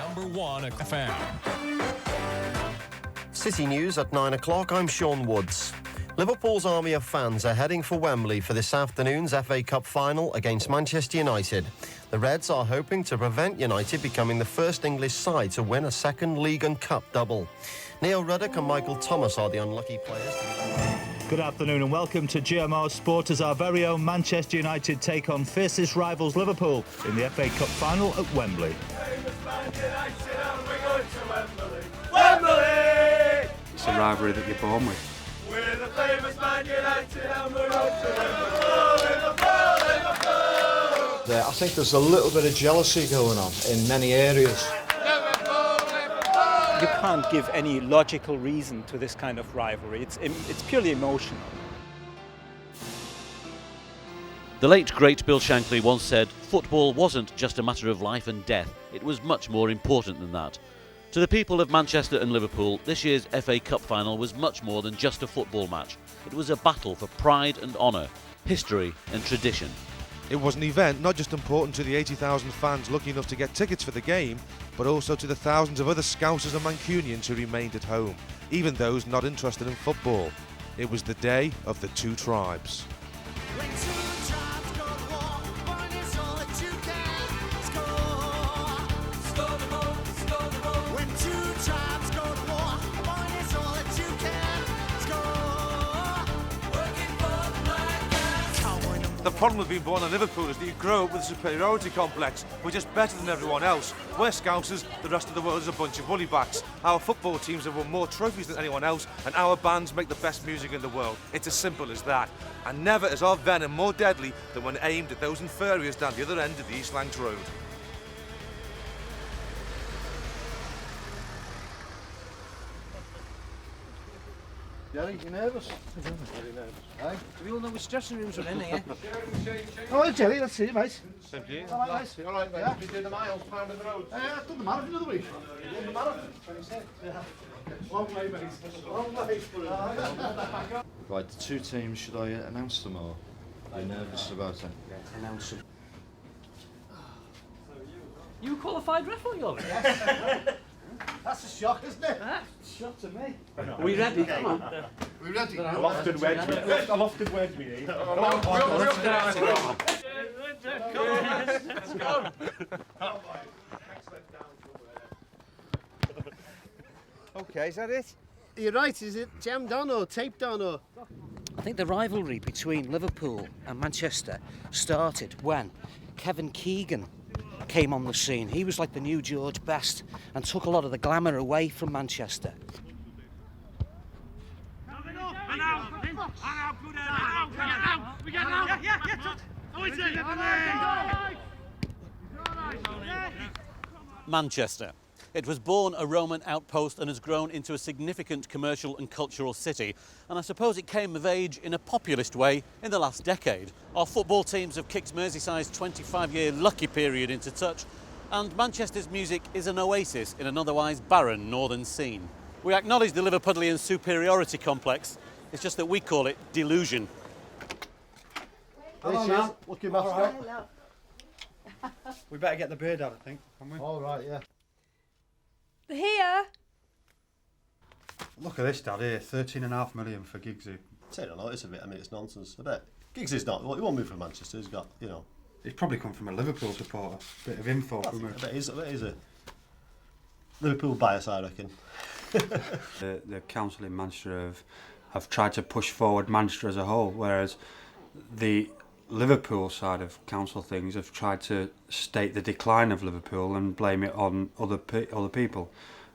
#1 FM. City News at 9 o'clock. I'm Sean Woods. Liverpool's army of fans are heading for Wembley for this afternoon's FA Cup final against Manchester United. The Reds are hoping to prevent United becoming the first English side to win a second league and cup double. Neil Ruddock and Michael Thomas are the unlucky players. Good afternoon and welcome to GMR Sport as our very own Manchester United take on fiercest rivals Liverpool in the FA Cup final at Wembley. It's a rivalry that you're born with. We're the famous Man United and we're on to Liverpool. I think there's a little bit of jealousy going on in many areas. You can't give any logical reason to this kind of rivalry. It's purely emotional. The late great Bill Shankly once said, "Football wasn't just a matter of life and death, it was much more important than that." To the people of Manchester and Liverpool, this year's FA Cup final was much more than just a football match. It was a battle for pride and honour, history and tradition. It was an event not just important to the 80,000 fans lucky enough to get tickets for the game, but also to the thousands of other Scousers and Manucunians who remained at home, even those not interested in football. It was the day of the two tribes. The problem with being born in Liverpool is that you grow up with a superiority complex. We're just better than everyone else. We're Scousers, the rest of the world is a bunch of woolly-backs. Our football teams have won more trophies than anyone else, and our bands make the best music in the world. It's as simple as that. And never is our venom more deadly than when aimed at those inferiors down the other end of the East Lancs Road. Jerry, you nervous? Very nervous. Aye. We all know which dressing rooms are in here. Oh, Jerry, let's see you, mate. Same to you. All right, mate. All right, mate. Yeah. We do the miles, pound of the road. I've done the marathon the other week. You done the marathon? 26. Yeah. Long way, mate. Long way. Right, the two teams, should I announce them or are you nervous about it? Yeah, announce them. You a qualified referee, Ollie? That's a shock, isn't it? Shot to me. Are we ready? Come on. We ready? I lofted wedge me. Let's go. Okay, is that it? You're right, is it jammed on or taped on or? I think the rivalry between Liverpool and Manchester started when Kevin Keegan came on the scene. He was like the new George Best and took a lot of the glamour away from Manchester. Manchester. It was born a Roman outpost and has grown into a significant commercial and cultural city. And I suppose it came of age in a populist way in the last decade. Our football teams have kicked Merseyside's 25-year lucky period into touch, and Manchester's music is an oasis in an otherwise barren northern scene. We acknowledge the Liverpudlian superiority complex. It's just that we call it delusion. Hello, man. Looking master. We better get the beard out, I think, can we? All right, yeah. Here. Look at this, Dad, here, 13.5 million for Giggsy. Say it a lot, it's a bit, I mean, it's nonsense. I bet Giggsy's not, he won't move from Manchester, he's got, you know. He's probably come from a Liverpool supporter. Bit of info from I bet he's a Liverpool bias, I reckon. The council in Manchester have tried to push forward Manchester as a whole, whereas the Liverpool side of council things have tried to state the decline of Liverpool and blame it on other people,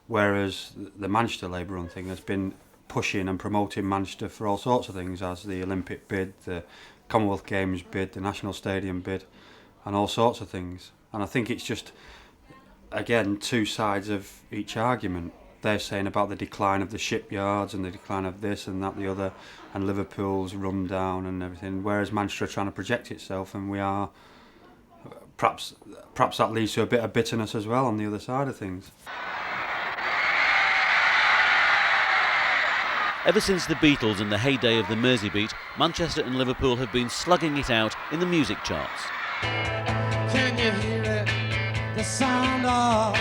whereas the Manchester Labour-run thing has been pushing and promoting Manchester for all sorts of things, as the Olympic bid, the Commonwealth Games bid, the National Stadium bid, and all sorts of things. And I think it's just, again, two sides of each argument. They're saying about the decline of the shipyards and the decline of this and that, the other, and Liverpool's run down and everything, whereas Manchester are trying to project itself, and we are. Perhaps that leads to a bit of bitterness as well on the other side of things. Ever since the Beatles and the heyday of the Mersey beat, Manchester and Liverpool have been slugging it out in the music charts. Can you hear it? the sound of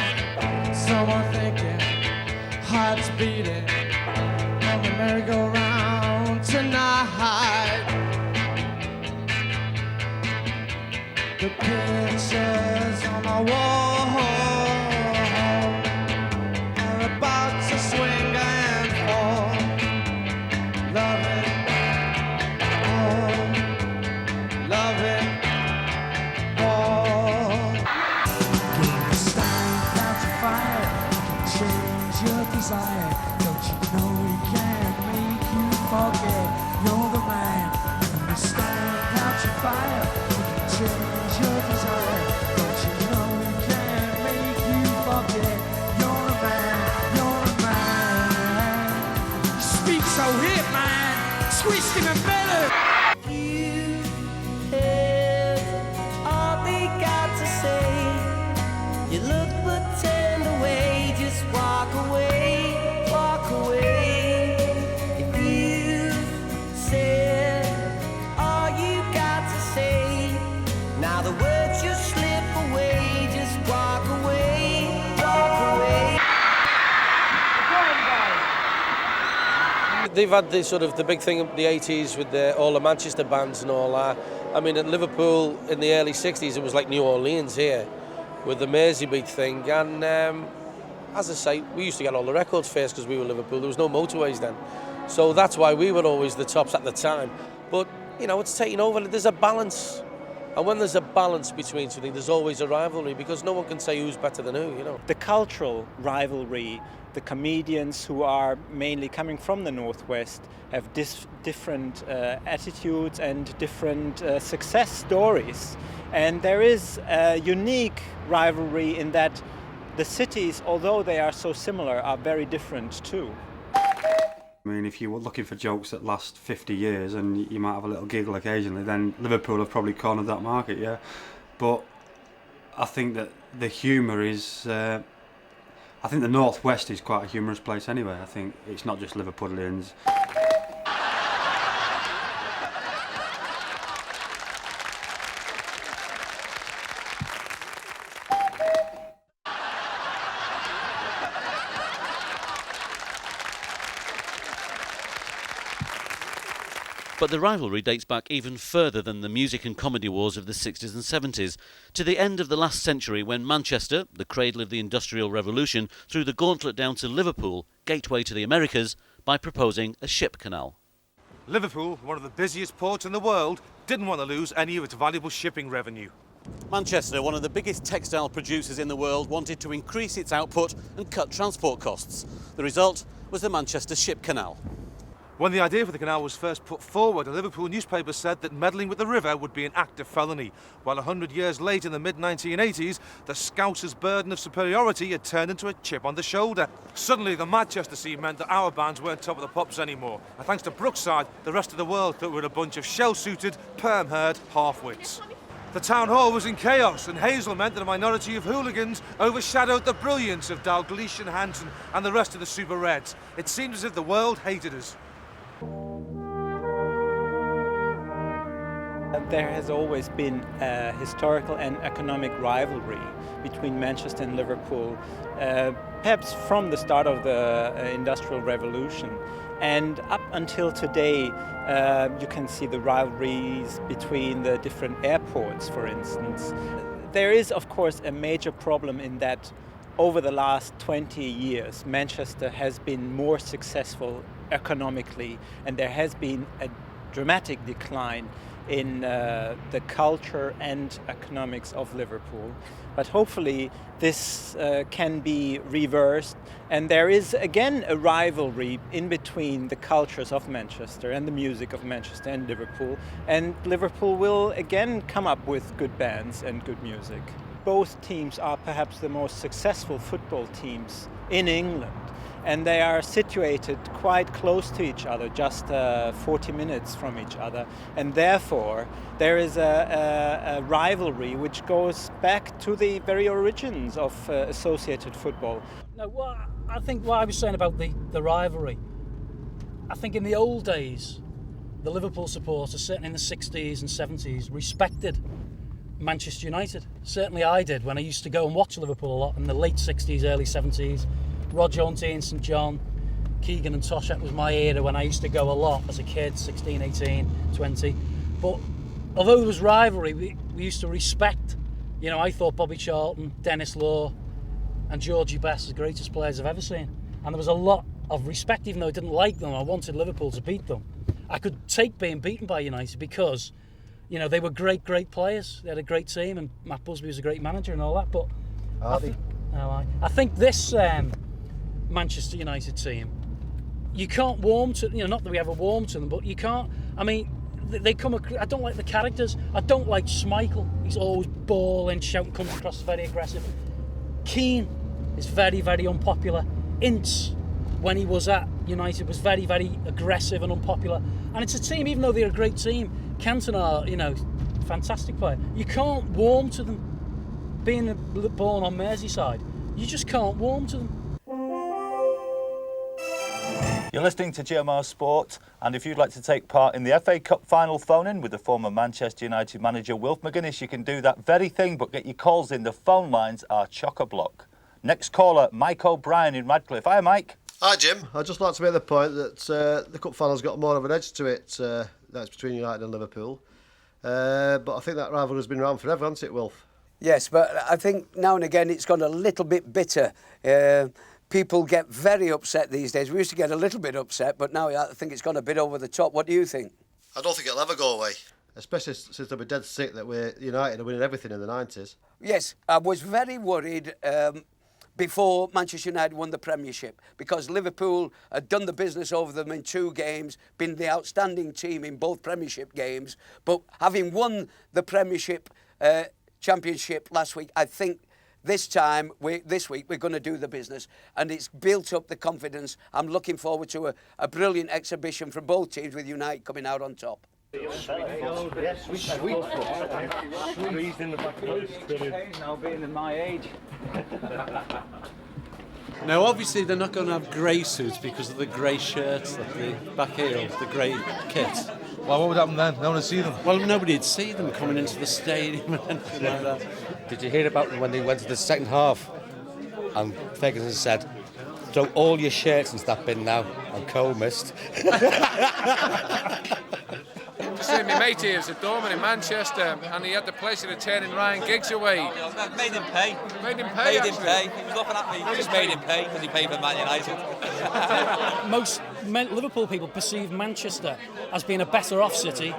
someone thinking, hearts beating on the merry-go-round tonight. The pictures on the wall are about to swing and fall. Love it, oh, love it, oh. Give the strength out to fire, change your desire. Don't you know we can't make you forget you're the man? Give the strength out to fire, change your desire. Don't you know we can't make you forget you're a man, you're a man. You speak so hip, man, squeeze even better. You have all they got to say. You look but turn away, just walk away, walk away. If you said all you got to say, now the words just slip away, just walk away, walk away. They've had this sort of the big thing of the 80s with all the Manchester bands and all that. I mean, at Liverpool in the early 60s, it was like New Orleans here with the Merseybeat thing. And as I say, we used to get all the records first because we were Liverpool. There was no motorways then. So that's why we were always the tops at the time. But, you know, it's taking over. There's a balance. And when there's a balance between something, there's always a rivalry because no one can say who's better than who, you know. The cultural rivalry, the comedians who are mainly coming from the Northwest have different attitudes and different success stories. And there is a unique rivalry in that the cities, although they are so similar, are very different too. I mean, if you were looking for jokes that last 50 years and you might have a little giggle occasionally, then Liverpool have probably cornered that market, yeah. But I think that the humour is... I think the Northwest is quite a humorous place anyway. I think it's not just Liverpudlians. But the rivalry dates back even further than the music and comedy wars of the 60s and 70s, to the end of the last century when Manchester, the cradle of the Industrial Revolution, threw the gauntlet down to Liverpool, gateway to the Americas, by proposing a ship canal. Liverpool, one of the busiest ports in the world, didn't want to lose any of its valuable shipping revenue. Manchester, one of the biggest textile producers in the world, wanted to increase its output and cut transport costs. The result was the Manchester Ship Canal. When the idea for the canal was first put forward, a Liverpool newspaper said that meddling with the river would be an act of felony, while 100 years late in the mid-1980s, the Scousers' burden of superiority had turned into a chip on the shoulder. Suddenly, the Manchester scene meant that our bands weren't top of the pops anymore, and thanks to Brookside, the rest of the world thought we were a bunch of shell-suited, perm-haired half-wits. The town hall was in chaos, and Hazel meant that a minority of hooligans overshadowed the brilliance of Dalglish and Hansen and the rest of the Super Reds. It seemed as if the world hated us. There has always been a historical and economic rivalry between Manchester and Liverpool, perhaps from the start of the Industrial Revolution. And up until today, you can see the rivalries between the different airports, for instance. There is, of course, a major problem in that over the last 20 years, Manchester has been more successful economically, and there has been a dramatic decline in the culture and economics of Liverpool. But hopefully this can be reversed, and there is again a rivalry in between the cultures of Manchester and the music of Manchester and Liverpool, and Liverpool will again come up with good bands and good music. Both teams are perhaps the most successful football teams in England, and they are situated quite close to each other, just 40 minutes from each other, and therefore there is a rivalry which goes back to the very origins of associated football. No, I think what I was saying about the rivalry, I think in the old days, the Liverpool supporters, certainly in the 60s and 70s, respected Manchester United. Certainly I did when I used to go and watch Liverpool a lot in the late 60s, early 70s. Rod Jones, Ian St John, Keegan and Toshak was my era when I used to go a lot as a kid, 16, 18, 20. But although there was rivalry, we used to respect. You know, I thought Bobby Charlton, Dennis Law and Georgie Best are the greatest players I've ever seen. And there was a lot of respect, even though I didn't like them. I wanted Liverpool to beat them. I could take being beaten by United because, you know, they were great players. They had a great team, and Matt Busby was a great manager and all that. But I think this Manchester United team, you can't warm to. You know, not that we ever warm to them, but you can't. I mean, they come. I don't like the characters. I don't like Schmeichel. He's always bawling, shouting, comes across very aggressive. Keane is very unpopular. Ince, when he was at United, was very aggressive and unpopular. And it's a team, even though they're a great team, Cantona, you know, fantastic player. You can't warm to them. Being born on Merseyside, you just can't warm to them. You're listening to GMR Sport, and if you'd like to take part in the FA Cup final phone-in with the former Manchester United manager Wilf McGuinness, you can do that very thing, but get your calls in. The phone lines are chock-a-block. Next caller, Mike O'Brien in Radcliffe. Hi, Mike. Hi, Jim. I'd just like to make the point that the Cup final's got more of an edge to it. That's between United and Liverpool. But I think that rivalry has been around forever, hasn't it, Wilf? Yes, but I think now and again it's gone a little bit bitter. People get very upset these days. We used to get a little bit upset, but now I think it's gone a bit over the top. What do you think? I don't think it'll ever go away, especially since they'll be dead sick that we're United are winning everything in the 90s. Yes, I was very worried before Manchester United won the Premiership, because Liverpool had done the business over them in 2 games, been the outstanding team in both Premiership games, but having won the Premiership Championship last week, I think this week we're going to do the business, and it's built up the confidence. I'm looking forward to a brilliant exhibition from both teams, with United coming out on top. Squeezed in the back of now being in my age. Now, obviously, they're not going to have grey suits because of the grey shirts at the back heel, the grey kit. Well, what would happen then? No one would see them. Well, nobody'd see them coming into the stadium and anything like that. Did you hear about when they went to the second half and Ferguson said, throw all your shirts into that bin now, I'm cold mist. See, my mate here is a doorman in Manchester, and he had the pleasure of turning Ryan Giggs away. Made him pay. Made him pay, Made him pay. He was laughing at me. Just made him pay because he paid for Man United. Most Liverpool people perceive Manchester as being a better off city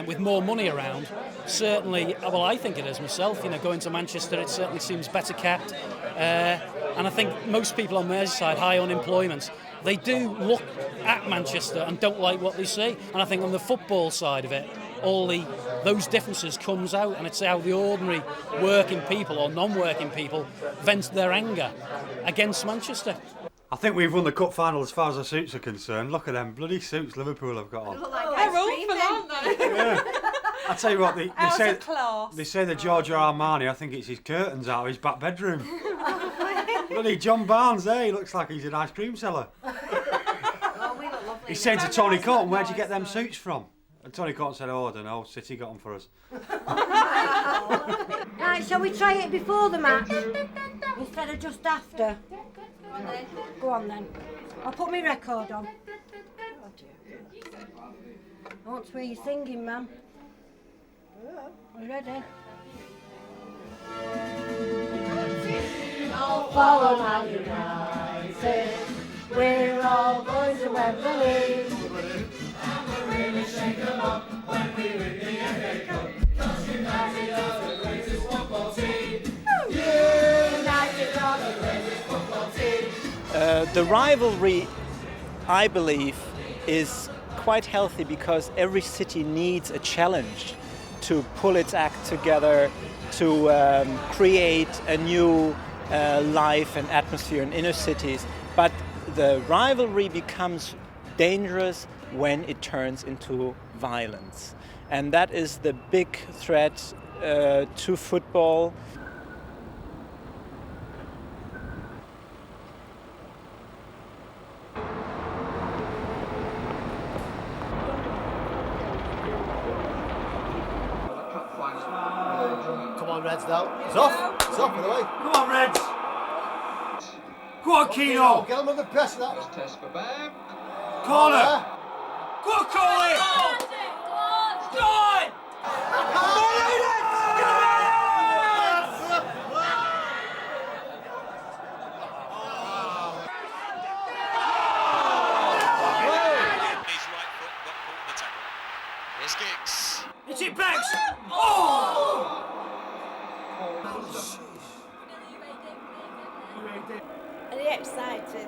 with more money around. Certainly, well, I think it is myself. You know, going to Manchester, it certainly seems better kept. And I think most people on Merseyside, high unemployment, they do look at Manchester and don't like what they see. And I think on the football side of it, those differences comes out, and it's how the ordinary working people or non-working people vent their anger against Manchester. I think we've won the cup final as far as the suits are concerned. Look at them bloody suits Liverpool have got on. They're awful, aren't they? Yeah. I tell you what, they say the Giorgio Armani, I think it's his curtains out of his back bedroom. Bloody John Barnes there, he looks like he's an ice cream seller. Oh, we look lovely. He's saying to Tony Cotton, where'd you get them suits from? And Tony Cotton said, oh, I don't know, City got them for us. Right, shall we try it before the match instead of just after? Go on then. I'll put my record on. I want to hear you singing, ma'am. Are you ready? Follow Man United. We're all going to Wembley. And we'll really shake them up when we win the FA Cup. 'Cause United are the greatest football team. United are the greatest football team. The rivalry, I believe, is quite healthy because every city needs a challenge to pull its act together, to create a new life and atmosphere in inner cities. But the rivalry becomes dangerous when it turns into violence. And that is the big threat to football. Reds now. It's off. It's off, by the way. Come on, Reds. Go on, Keno. Get him under pressure, that. Corner. Go on, Coley. Go on. Here's Giggs. It's it, Banks. Oh! Are you excited?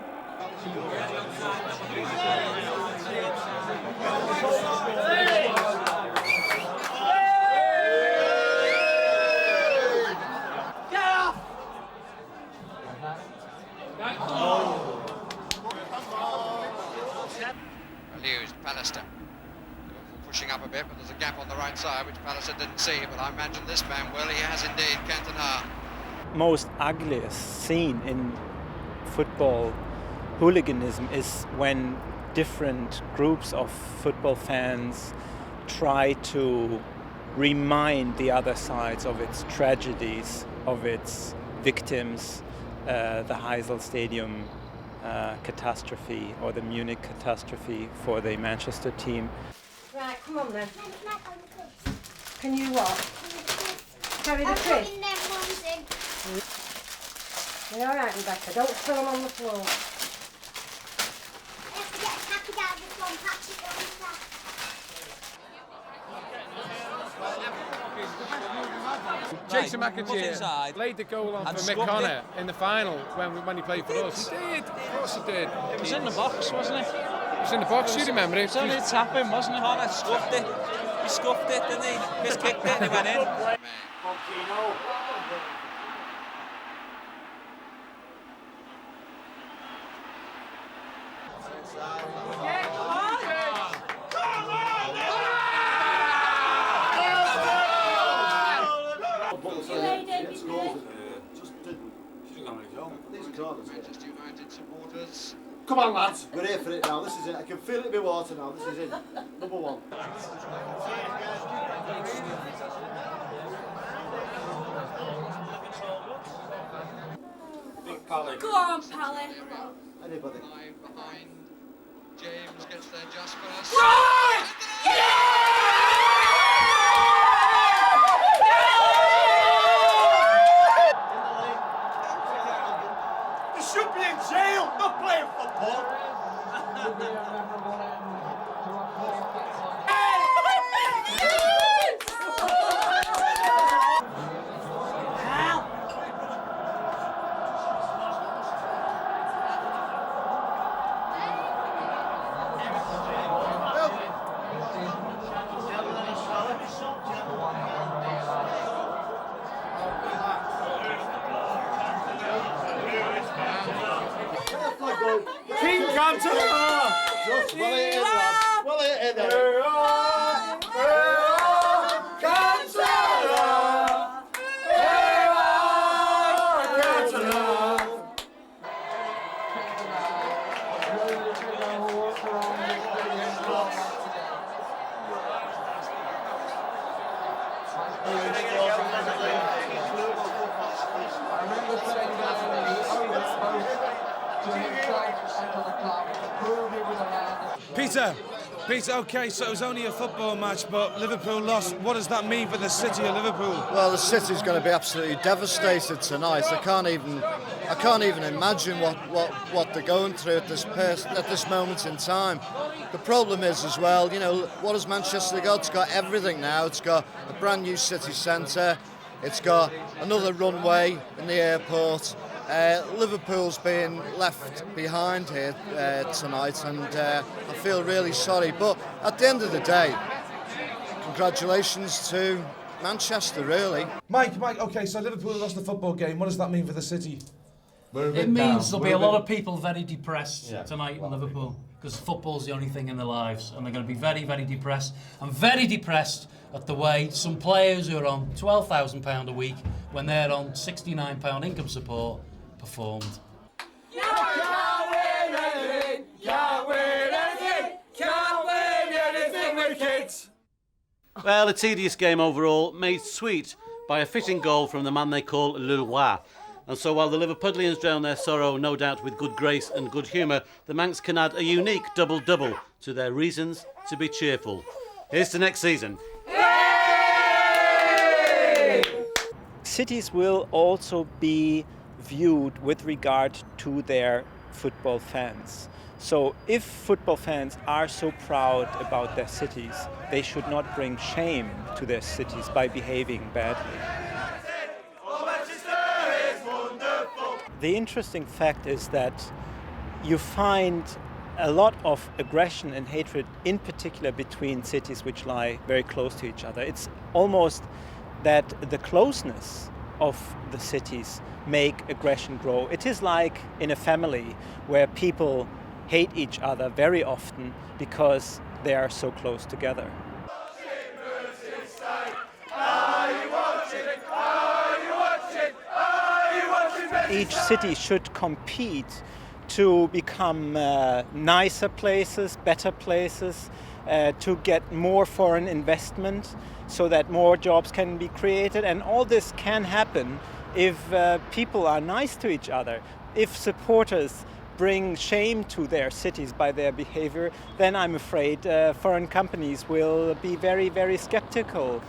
Used Pallister. Pushing up a bit, but there's a gap on the right side which Pallister didn't see, but I imagine this man will. He has indeed. Cantona. Most ugliest scene in football hooliganism is when different groups of football fans try to remind the other sides of its tragedies, of its victims, the Heysel Stadium catastrophe or the Munich catastrophe for the Manchester team. Right, come on then. Can you what? Carry the crisp? Are you alright, Rebecca? Don't throw them on the floor. Jason McAteer laid the goal on for Mick Connor in the final when he played for us. He did, of course he did. It was in the box, wasn't it? It was in the box, you remember it? It was only a tap-in, wasn't it? Connor scuffed it. He scuffed it, didn't he? Just kicked it and he went in. Manchester United supporters. Come on, lads. We're here for it now. This is it. I can feel it in my water now. This is it. Number one. Big Pally. Go on, Pally. Anybody. Behind. James gets there just first. Right! They should be in jail, not playing football. King Cantona! Just well it in, lad. Well it in. Peter, okay, so it was only a football match, but Liverpool lost. What does that mean for the city of Liverpool? Well, the city's going to be absolutely devastated tonight. I can't even imagine what they're going through at this moment in time. The problem is as well, you know, what has Manchester got? It's got everything now. It's got a brand new city centre. It's got another runway in the airport. Liverpool's being left behind here tonight, and I feel really sorry. But at the end of the day, congratulations to Manchester, really. Mike, okay, so Liverpool lost the football game. What does that mean for the city? It means there'll be a lot of people very depressed tonight in Liverpool, because football's the only thing in their lives, and they're going to be very, very depressed. I'm very depressed at the way some players who are on £12,000 a week, when they're on £69 income support, performed. Can't win anything! Can't win anything! Can't win anything with kids! Well, a tedious game overall, made sweet by a fitting goal from the man they call Le Roi. And so while the Liverpudlians drown their sorrow, no doubt with good grace and good humour, the Manx can add a unique double-double to their reasons to be cheerful. Here's to next season. Cities will also be viewed with regard to their football fans. So if football fans are so proud about their cities, they should not bring shame to their cities by behaving badly. The interesting fact is that you find a lot of aggression and hatred, in particular between cities which lie very close to each other. It's almost that the closeness of the cities make aggression grow. It is like in a family where people hate each other very often because they are so close together. Each city should compete to become nicer places, better places, to get more foreign investment so that more jobs can be created. And all this can happen if people are nice to each other. If supporters bring shame to their cities by their behavior, then I'm afraid foreign companies will be very, very skeptical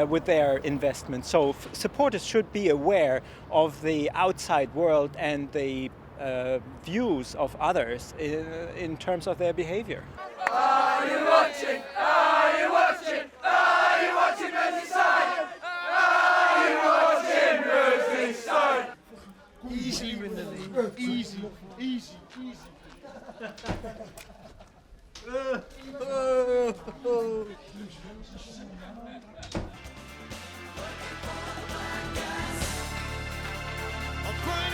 with their investment. So supporters should be aware of the outside world and the views of others in terms of their behavior. Are you watching? Are you watching? Are you watching Merseyside? Are you watching Merseyside? Easily win the league. Easy, easy, easy. I'm